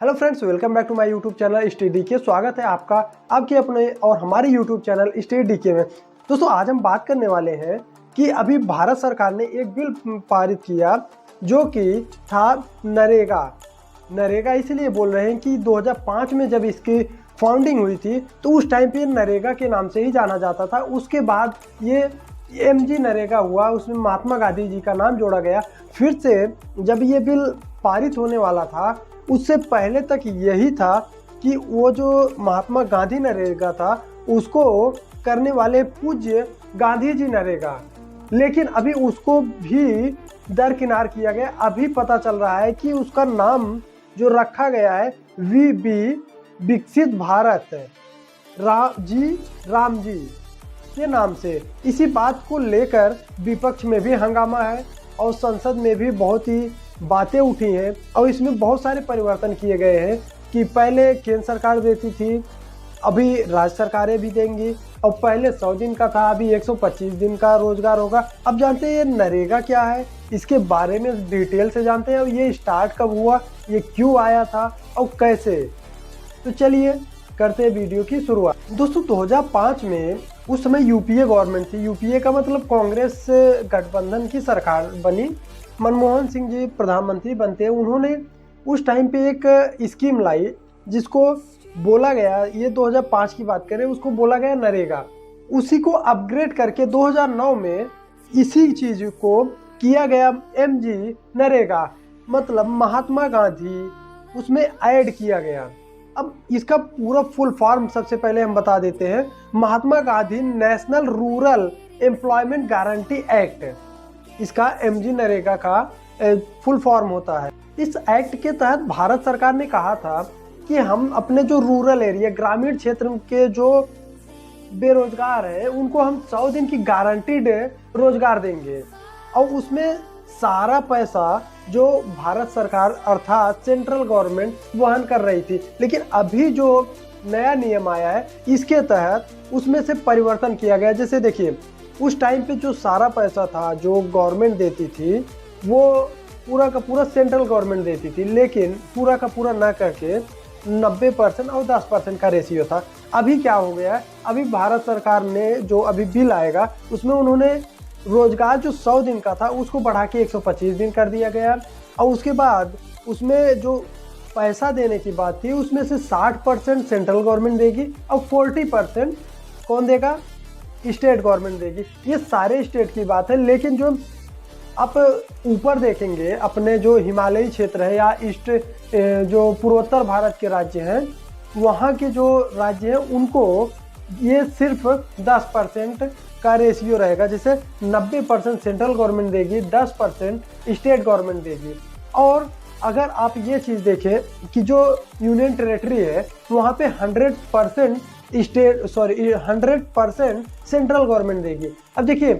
Hello friends, welcome back to my YouTube channel study के। स्वागत है आपका आपके अपने और हमारे यूट्यूब चैनल स्टडी के में। दोस्तों, आज हम बात करने वाले हैं कि अभी भारत सरकार ने एक बिल पारित किया जो कि था नरेगा। इसलिए बोल रहे हैं कि 2005 में जब इसकी फाउंडिंग हुई थी तो उस टाइम पे नरेगा के नाम से ही जाना जाता था। उसके बाद ये MG नरेगा हुआ, उसमें महात्मा गांधी जी का नाम जोड़ा गया। फिर से जब ये बिल पारित होने वाला था उससे पहले तक यही था कि वो जो महात्मा गांधी नरेगा था उसको करने वाले पूज्य गांधी जी नरेगा, लेकिन अभी उसको भी दरकिनार किया गया। अभी पता चल रहा है कि उसका नाम जो रखा गया है VB विकसित भारत राम जी के नाम से। इसी बात को लेकर विपक्ष में भी हंगामा है और संसद में भी बहुत ही बातें उठी हैं और इसमें बहुत सारे परिवर्तन किए गए हैं कि पहले केंद्र सरकार देती थी, अभी राज्य सरकारें भी देंगी, और पहले 100 दिन का था, अभी 125 दिन का रोजगार होगा। अब जानते हैं ये नरेगा क्या है, इसके बारे में डिटेल से जानते हैं और ये स्टार्ट कब हुआ, ये क्यों आया था और कैसे। तो चलिए करते हैं वीडियो की शुरुआत। दोस्तों, 2005 में उस समय यूपीए गवर्नमेंट थी। यूपीए का मतलब कांग्रेस गठबंधन की सरकार बनी। मनमोहन सिंह जी प्रधानमंत्री बनते हैं। उन्होंने उस टाइम पे एक स्कीम लाई जिसको बोला गया, ये 2005 की बात करें, उसको बोला गया नरेगा। उसी को अपग्रेड करके 2009 में इसी चीज को किया गया MG नरेगा, मतलब महात्मा गांधी उसमें ऐड किया गया। अब इसका पूरा फुल फॉर्म सबसे पहले हम बता देते हैं। Mahatma Gandhi National Rural Employment Guarantee Act, इसका MG नरेगा का फुल फॉर्म होता है। इस एक्ट के तहत भारत सरकार ने कहा था कि हम अपने जो रूरल एरिया, ग्रामीण क्षेत्र के जो बेरोजगार हैं उनको हम 100 दिन की गारंटीड रोजगार देंगे, और उसमें सारा पैसा जो भारत सरकार अर्थात सेंट्रल गवर्नमेंट वहन कर रही थी। लेकिन अभी जो नया नियम आया है इसके तहत उसमें से परिवर्तन किया गया। जैसे देखिए, उस टाइम पे जो सारा पैसा था जो गवर्नमेंट देती थी वो पूरा का पूरा सेंट्रल गवर्नमेंट देती थी, लेकिन पूरा का पूरा ना करके 90% और 10% का रेशियो था। अभी क्या हो गया है, अभी भारत सरकार ने जो अभी बिल आएगा उसमें उन्होंने रोजगार जो 100 दिन का था उसको बढ़ा के 125 दिन कर दिया गया। और उसके बाद उसमें जो पैसा देने की बात थी उसमें से 60% सेंट्रल गवर्नमेंट देगी और 40% कौन देगा, स्टेट गवर्नमेंट देगी। ये सारे स्टेट की बात है। लेकिन जो आप ऊपर देखेंगे, अपने जो हिमालयी क्षेत्र है या ईस्ट जो पूर्वोत्तर भारत के राज्य हैं, वहाँ के जो राज्य हैं उनको ये सिर्फ 10% का रेशियो रहेगा। जैसे 90% सेंट्रल गवर्नमेंट देगी, 10% स्टेट गवर्नमेंट देगी। और अगर आप ये चीज़ देखें कि जो यूनियन टेरेटरी है वहाँ पे 100% 100% सेंट्रल गवर्नमेंट देगी। अब देखिए,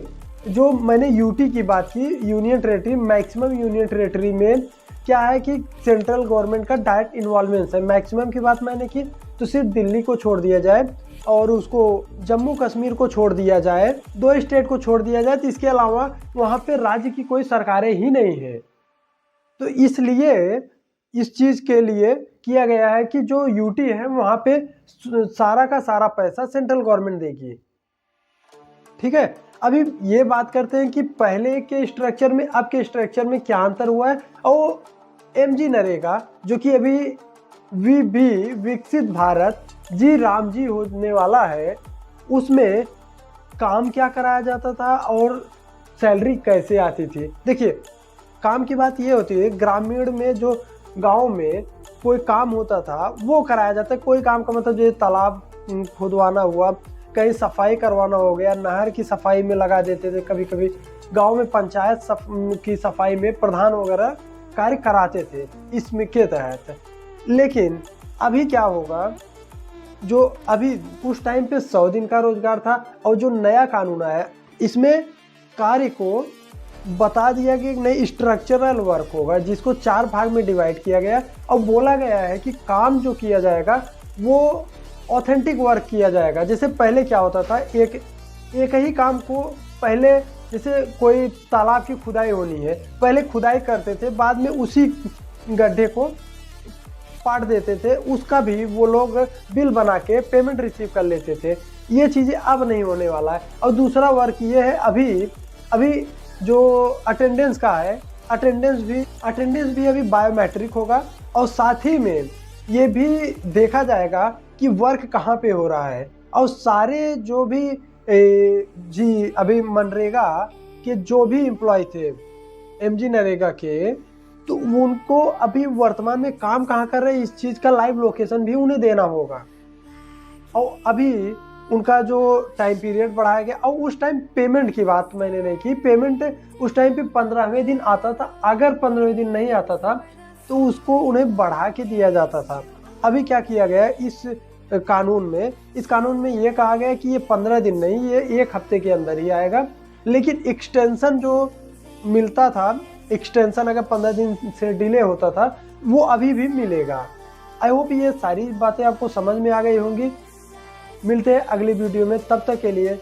जो मैंने यूटी की बात की, union territory, maximum union territory में क्या है कि सेंट्रल गवर्नमेंट का डायरेक्ट इन्वॉल्वमेंट है। मैक्सिमम की बात मैंने की तो सिर्फ दिल्ली को छोड़ दिया जाए और उसको जम्मू कश्मीर को छोड़ दिया जाए, 2 स्टेट को छोड़ दिया जाए, तो इसके अलावा वहाँ पे राज्य की कोई सरकारें ही नहीं है। तो इसलिए इस चीज़ के लिए किया गया है कि जो यूटी है वहाँ पे सारा का सारा पैसा सेंट्रल गवर्नमेंट देगी। ठीक है, अभी ये बात करते हैं कि पहले के स्ट्रक्चर में अब के स्ट्रक्चर में क्या अंतर हुआ है। और MG नरेगा जो कि अभी VB विकसित भारत राम जी होने वाला है, उसमें काम क्या कराया जाता था और सैलरी कैसे आती थी। देखिए, काम की बात ये होती है, ग्रामीण में जो गांव में कोई काम होता था वो कराया जाता है। कोई काम का मतलब जैसे तालाब खुदवाना हुआ, कहीं सफाई करवाना हो गया, नहर की सफाई में लगा देते थे। कभी कभी गांव में पंचायत की सफाई में प्रधान वगैरह कार्य कराते थे इसमें के तहत। लेकिन अभी क्या होगा, जो अभी उस टाइम पे 100 दिन का रोजगार था और जो नया कानून आया इसमें कार्य को बता दिया कि नहीं, स्ट्रक्चरल वर्क होगा जिसको 4 भाग में डिवाइड किया गया और बोला गया है कि काम जो किया जाएगा वो ऑथेंटिक वर्क किया जाएगा। जैसे पहले क्या होता था, एक ही काम को पहले, जैसे कोई तालाब की खुदाई होनी है, पहले खुदाई करते थे, बाद में उसी गड्ढे को पार्ट देते थे उसका भी वो लोग बिल बना के पेमेंट रिसीव कर लेते थे। ये चीज़ें अब नहीं होने वाला है। और दूसरा वर्क ये है, अभी अभी जो अटेंडेंस का है, अटेंडेंस भी अभी बायोमेट्रिक होगा। और साथ ही में ये भी देखा जाएगा कि वर्क कहाँ पे हो रहा है। और सारे जो भी जी अभी मनरेगा के जो भी एम्प्लॉय थे, एमजी नरेगा के, तो उनको अभी वर्तमान में काम कहाँ कर रहे हैं इस चीज़ का लाइव लोकेशन भी उन्हें देना होगा। और अभी उनका जो टाइम पीरियड बढ़ाया गया, और उस टाइम पेमेंट की बात मैंने नहीं की। पेमेंट उस टाइम पे 15वें दिन आता था, अगर 15वें दिन नहीं आता था तो उसको उन्हें बढ़ा के दिया जाता था। अभी क्या किया गया इस कानून में ये कहा गया कि ये 15 दिन नहीं, ये 1 हफ्ते के अंदर ही आएगा। लेकिन एक्सटेंशन जो मिलता था, एक्सटेंशन अगर 15 दिन से डिले होता था, वो अभी भी मिलेगा। आई होप ये सारी बातें आपको समझ में आ गई होंगी। मिलते हैं अगली वीडियो में, तब तक के लिए